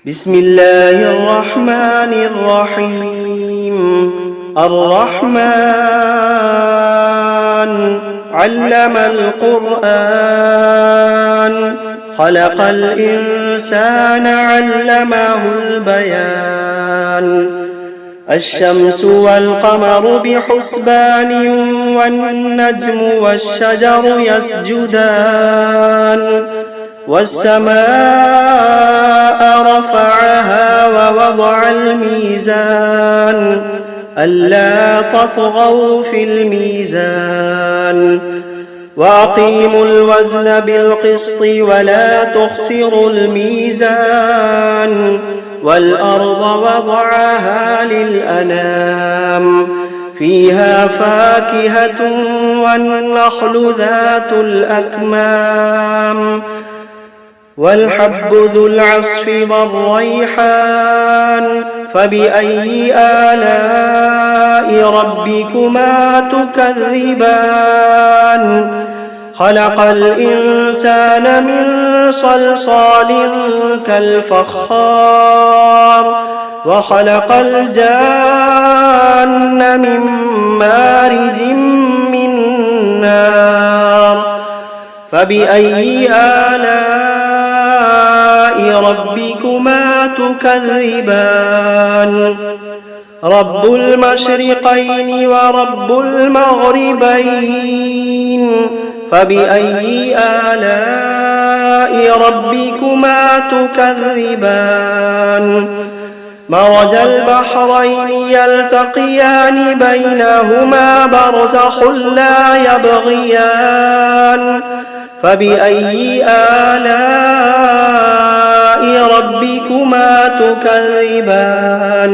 بسم الله الرحمن الرحيم. الرحمن علم القرآن، خلق الإنسان علمه البيان. الشمس والقمر بحسبان، والنجم والشجر يسجدان. والسماء رفعها ووضع الميزان، ألا تطغوا في الميزان. وأقيموا الوزن بالقسط ولا تخسروا الميزان. والأرض وضعها للأنام، فيها فاكهة والنخل ذات الأكمام. والحب ذو العصف والريحان، فبأي آلاء ربكما تكذبان. خلق الإنسان من صلصال كالفخار، وخلق الجان من مارج من نار. فبأي آلاء ربكما تكذبان. رب المشرقين ورب المغربين، فبأي آلاء ربكما تكذبان. مرج البحرين يلتقيان، بينهما برزخ لا يبغيان. فبأي آلاء ربكما تكذبان.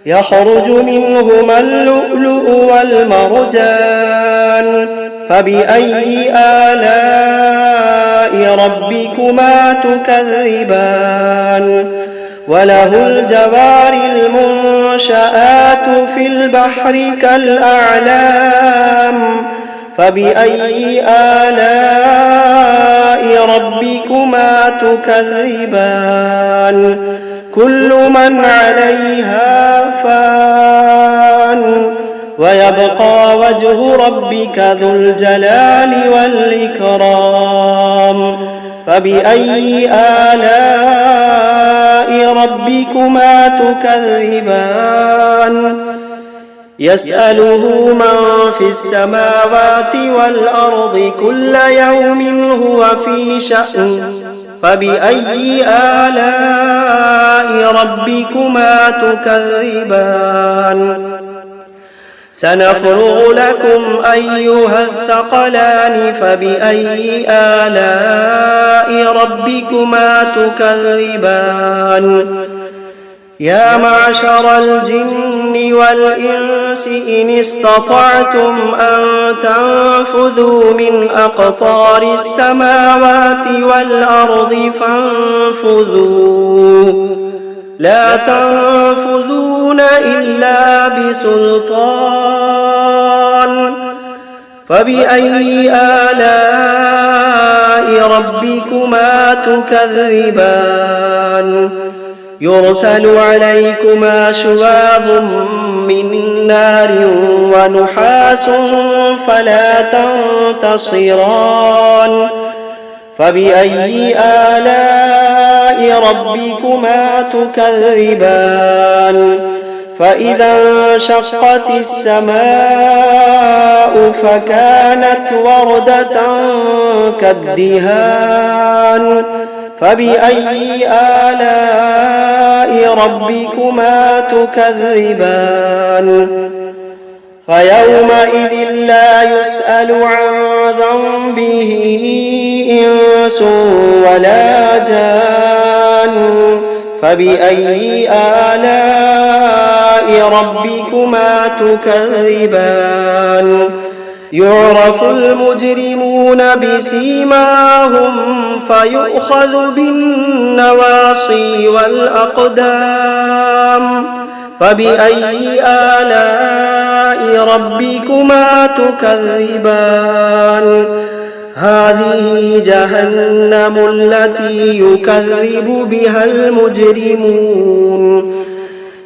يخرج منهما اللؤلؤ والمرجان، فبأي آلاء ربكما تكذبان. وله الجوار المنشآت في البحر كالأعلام، فبأي آلاء ربكما تكذبان. كل من عليها فان، ويبقى وجه ربك ذو الجلال والإكرام. فبأي آلاء ربكما تكذبان. يسأله من في السماوات والأرض كل يوم هو في شأن. فبأي آلاء ربكما تكذبان. سنفرغ لكم أيها الثقلان، فبأي آلاء ربكما تكذبان. يا معشر الجن والإنس إن استطعتم أن تنفذوا من أقطار السماوات والأرض فانفذوا، لا تنفذون إلا بسلطان. فبأي آلاء ربكما تكذبان. يرسل عليكما شواظ من نار ونحاس فلا تنتصران. فبأي آلاء ربكما تكذبان. فإذا انشقت السماء فكانت وردة كالدهان. فبأي آلاء ربكما تكذبان. فيومئذ لا يسأل عن ذنبه إنس ولا جان. فبأي آلاء ربكما تكذبان. يعرف المجرمون بسيماهم فيؤخذ بالنواصي والأقدام. فبأي آلاء ربكما تكذبان. هذه جهنم التي يكذب بها المجرمون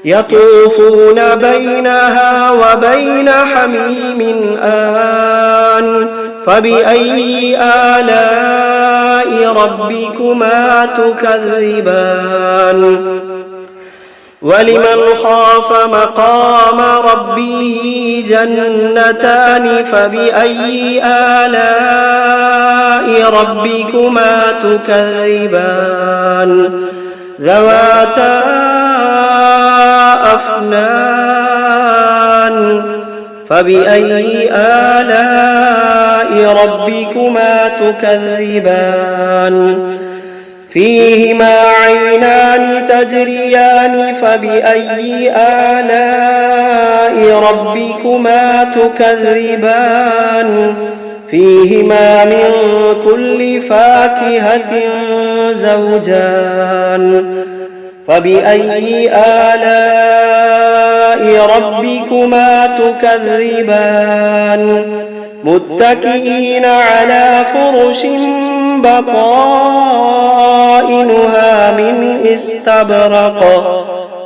يطوفون بينها وبين حميم آن فبأي آلاء ربكما تكذبان ولمن خاف مقام ربه جنتان فبأي آلاء ربكما تكذبان ذواتا أفنان فبأي آلاء ربكما تكذبان فيهما عينان تجريان فبأي آلاء ربكما تكذبان فيهما من كل فاكهة زوجان فبأي آلاء ربكما تكذبان متكئين على فرش بطائنها من استبرق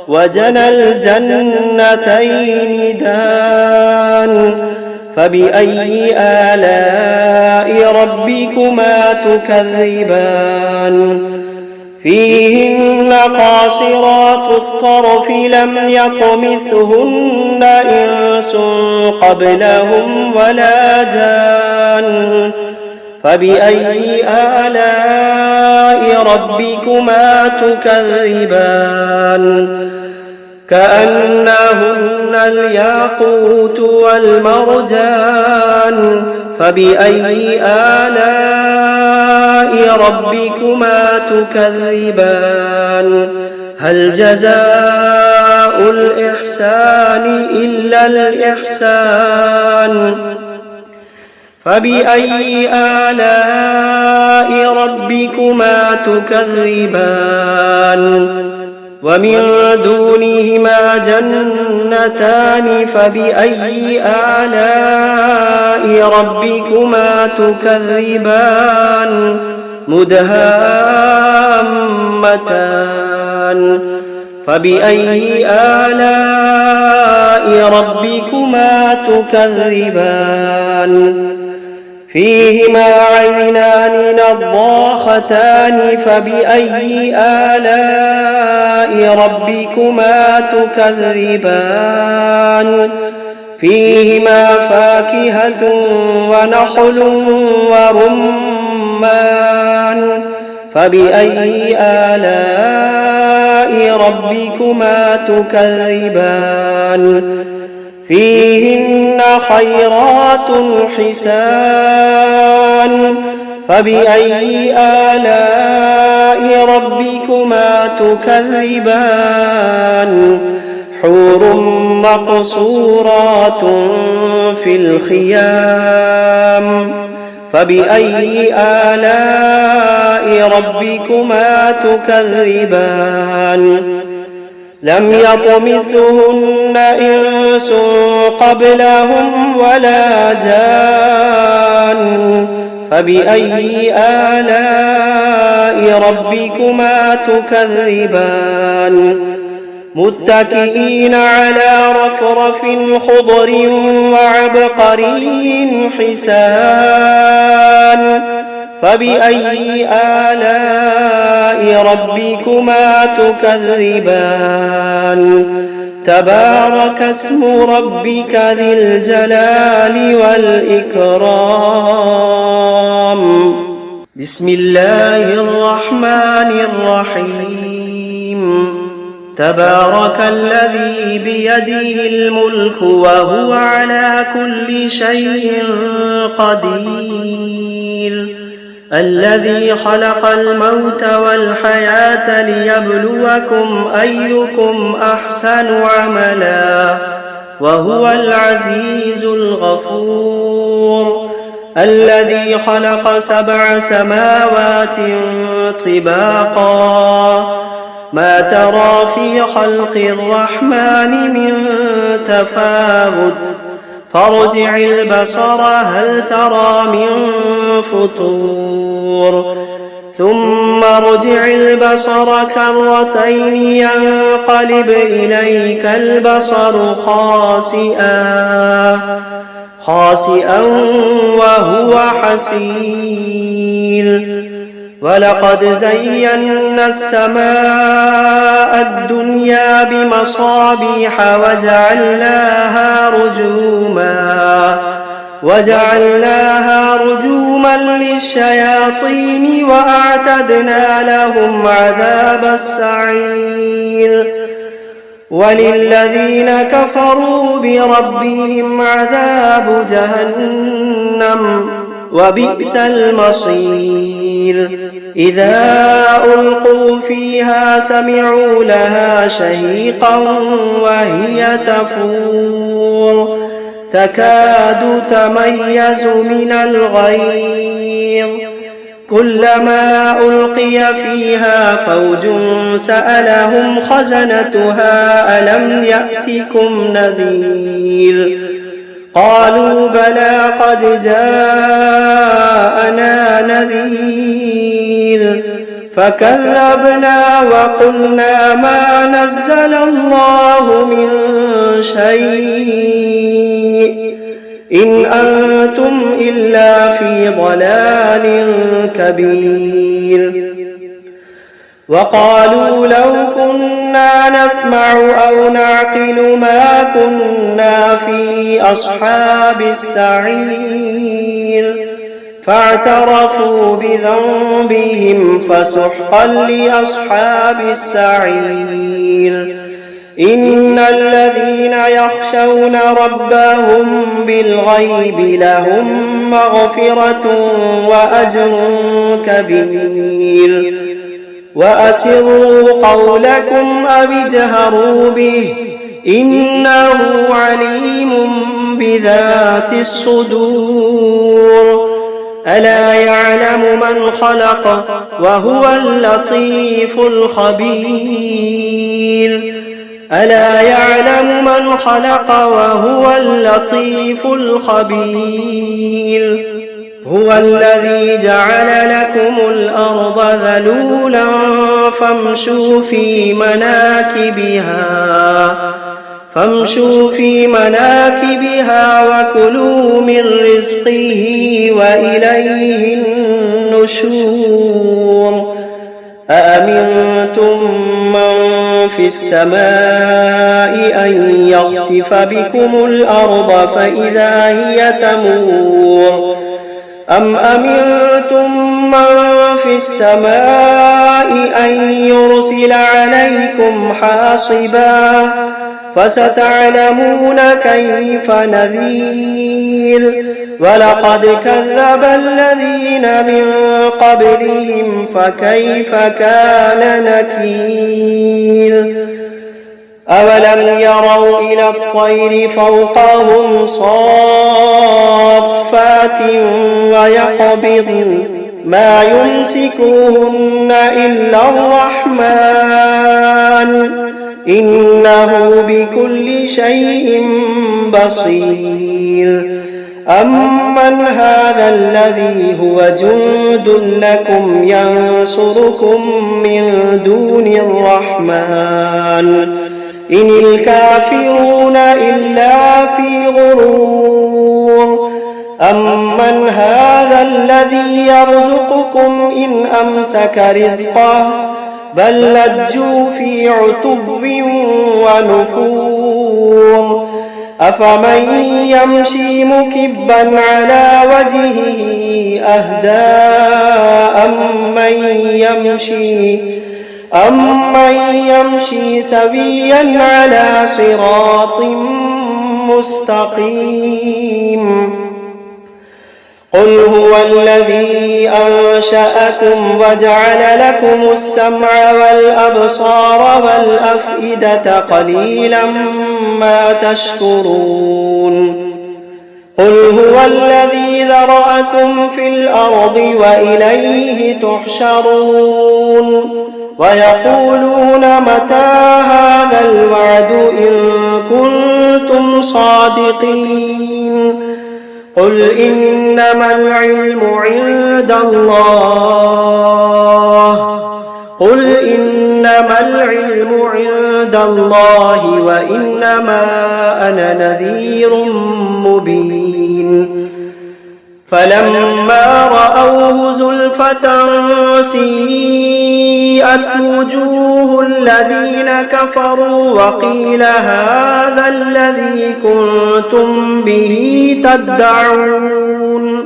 وجنى الجنتين دان فبأي آلاء ربكما تكذبان فيهن قاصرات الطرف لم يطمثهن إنس قبلهم ولا جان فبأي آلاء ربكما تكذبان كأنهن الياقوت والمرجان فبأي آلاء ربكما تكذبان هل جزاء الإحسان إلا الإحسان فبأي آلاء ربكما تكذبان ومن دونهما جنتان فبأي آلاء ربكما تكذبان مدهامتان فبأي آلاء ربكما تكذبان فيهما عينان نضاختان فبأي آلاء ربكما تكذبان فيهما فاكهة ونخل ورمان فبأي آلاء ربكما تكذبان فيهن خيرات حسان فبأي آلاء ربكما تكذبان حور مقصورات في الخيام فبأي آلاء ربكما تكذبان لم يطمثهن إنس قبلهم ولا جان فبأي آلاء ربكما تكذبان متكئين على رفرف خضر وعبقري حسان فبأي آلاء ربكما تكذبان تبارك اسم ربك ذي الجلال والإكرام بسم الله الرحمن الرحيم تبارك الذي بيده الملك وهو على كل شيء قدير الذي خلق الموت والحياة ليبلوكم أيكم أحسن عملا وهو العزيز الغفور الذي خلق 7 سماوات طباقا ما ترى في خلق الرحمن من تفاوت فارجع البصر هل ترى من فطور ثم ارجع البصر كرتين ينقلب إليك البصر خاسئا وهو حسير ولقد زينا السماء الدنيا بمصابيح وجعلناها رجوما للشياطين وأعتدنا لهم عذاب السعير وللذين كفروا بربهم عذاب جهنم وبئس المصير إذا ألقوا فيها سمعوا لها شهيقا وهي تفور تكاد تميز من الغيظ كلما ألقي فيها فوج سألهم خزنتها ألم يأتكم نذير قالوا بلى قد جاءنا نذير فكذبنا وقلنا ما نزل الله من شيء إن أنتم إلا في ضلال كبير وقالوا لو كنا نسمع أو نعقل ما كنا في أصحاب السعير فاعترفوا بذنبهم فسحقا لأصحاب السعير إن الذين يخشون ربهم بالغيب لهم مغفرة وأجر كبير وأسروا قولكم أو اجهروا به إنه عليم بذات الصدور ألا يعلم من خلق وهو اللطيف الخبير ألا يعلم من خلق وهو اللطيف الخبير هو الذي جعل لكم الأرض ذلولا فامشوا في مناكبها وكلوا من رزقه وإليه النشور أأمنتم من في السماء أن يخسف بكم الأرض فإذا هي تمور أم أمنتم من في السماء أن يرسل عليكم حاصبا فستعلمون كيف نذير ولقد كذب الذين من قبلهم فكيف كان نكير أولم يروا إلى الطير فوقهم صافات ويقبضن ما يمسكوهن إلا الرحمن إنه بكل شيء بصير أمن هذا الذي هو جند لكم ينصركم من دون الرحمن إن الكافرون إلا في غرور أمن هذا الذي يرزقكم إن أمسك رزقه بل لجوا في عتب ونفور أفمن يمشي مكبا على وجهه أهدى أمن يمشي سويا على صراط مستقيم قل هو الذي أنشأكم وجعل لكم السمع والأبصار والأفئدة قليلا ما تشكرون قل هو الذي ذرأكم في الأرض وإليه تحشرون ويقولون متى هذا الوعد إن كنتم صادقين قل إنما العلم عند الله وإنما أنا نذير مبين فلما رأوه زلفة سيئت وجوه الذين كفروا وقيل هذا الذي كنتم به تدعون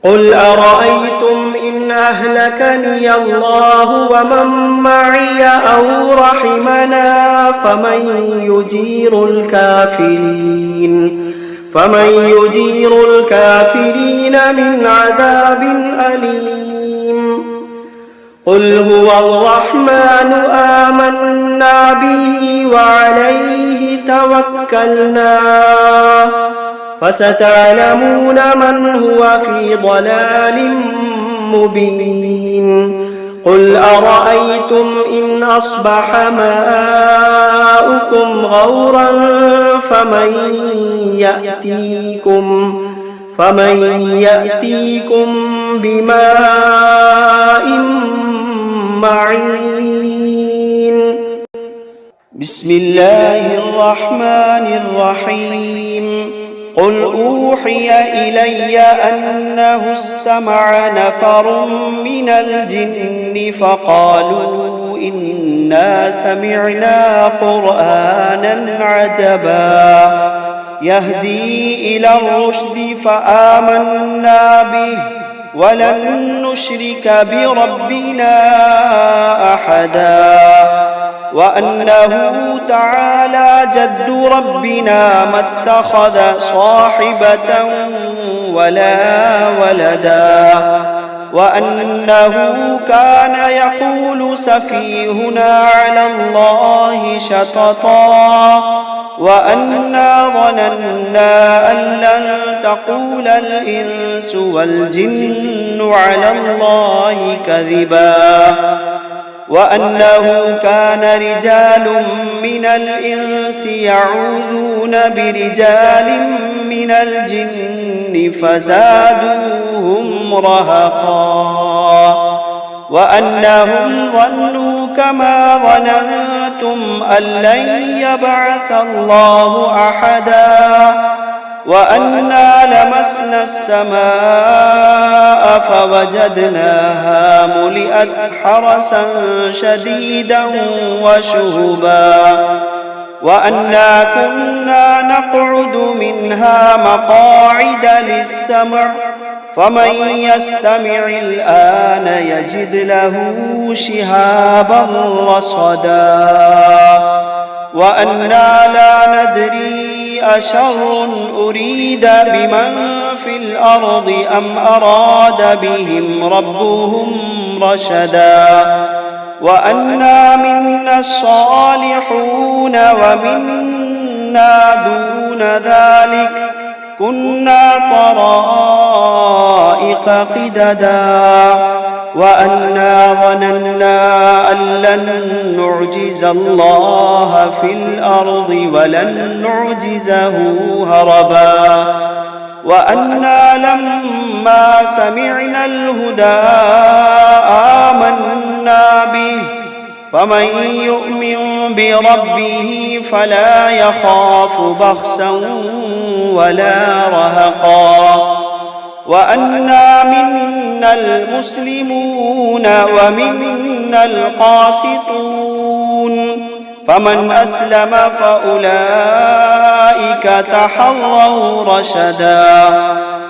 قل أرأيتم إن أهلكني الله ومن معي أو رحمنا فمن يجير الكافرين من عذاب أليم قل هو الرحمن آمنا به وعليه توكلنا فستعلمون من هو في ضلال مبين قل أرأيتم إن أصبح ماؤكم غورا فمن يأتيكم بماء معين بسم الله الرحمن الرحيم قل أوحي إلي أنه استمع نفر من الجن فقالوا إنا سمعنا قرآنا عجبا يهدي إلى الرشد فآمنا به ولن نشرك بربنا أحدا وأنه تعالى جد ربنا ما اتخذ صاحبة ولا ولدا وأنه كان يقول سفيهنا على الله شططا وأنا ظننا أن لن تقول الإنس والجن على الله كذبا وأنه كان رجال من الإنس يعوذون برجال من الجن فزادوهم رهقا وأنهم ظنوا كما ظننتم أن لن يبعث الله أحدا وأنا لمسنا السماء فوجدناها ملئت حرسا شديدا وشهبا وأنا كنا نقعد منها مقاعد للسمع فمن يستمع الآن يجد له شهابا رصدا وأنا لا ندري أشر أريد بمن في الأرض أم أراد بهم ربهم رشدا وأنا منا الصالحون ومنا دون ذلك كنا طرائق قددا وأنا ظننا أن لن نعجز الله في الأرض ولن نعجزه هربا وأنا لما سمعنا الهدى آمنا به فمن يؤمن بربه فلا يخاف بخسا ولا رهقا وأنا منا المسلمون ومنا القاسطون فمن أسلم فأولئك تحروا رشدا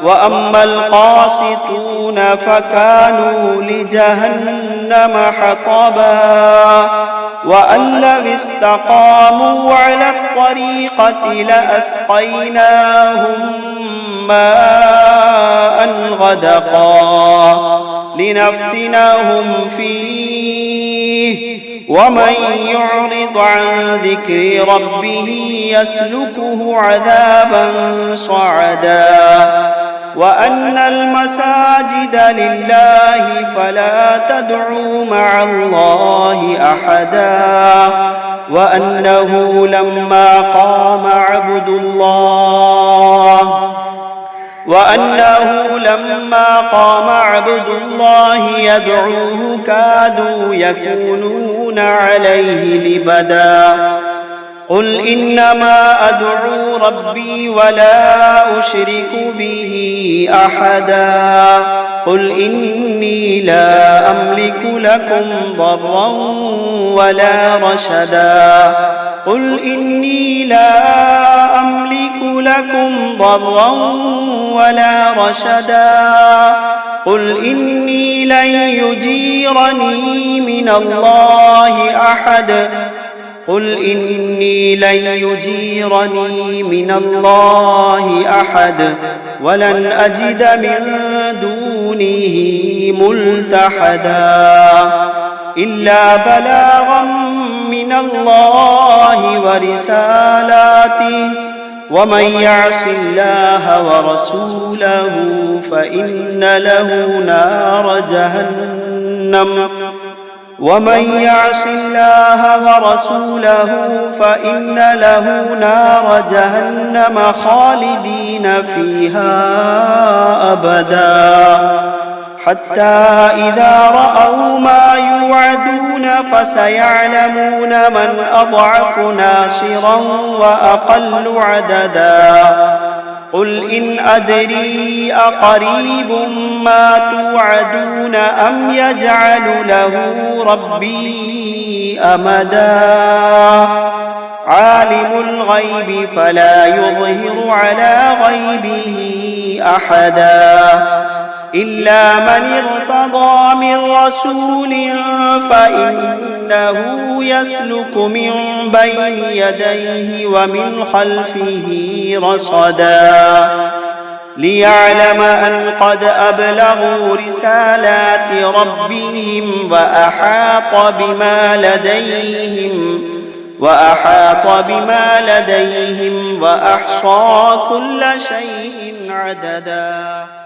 وأما القاسطون فكانوا لجهنم حطبا وأن لو استقاموا على الطريقة لأسقيناهم ماء غدقا لنفتنهم فيه ومن يعرض عن ذكر ربه يسلكه عذابا صعدا وأن المساجد لله فلا تدعوا مع الله أحدا وأنه لما قام عبد الله يدعوه كادوا يكونون عليه لبدا قل إنما أدعو ربي ولا أشرك به أحدا قل إني لا أملك لكم ضرا ولا رشدا قل إني لا أملك لكم ضرا ولا رشدا قل إني لن يجيرني من الله أحد قل إني لن يجيرني من الله أحد ولن أجد من دونه ملتحدا إلا بلاغا من الله ورسالاته ومن يعص الله ورسوله فإن له نار جهنم خالدين فيها أبدا حتى إذا رأوا ما يوعدون فسيعلمون من أضعف ناصرا وأقل عددا قل إن أدري أقريب ما توعدون أم يجعل له ربي أمدا عالم الغيب فلا يظهر على غيبه أحدا إلا من ارتضى من رسول فإنه يسلك من بين يديه ومن خلفه رصدا ليعلم أن قد أبلغوا رسالات ربهم وأحاط بما لديهم وأحصى كل شيء عددا.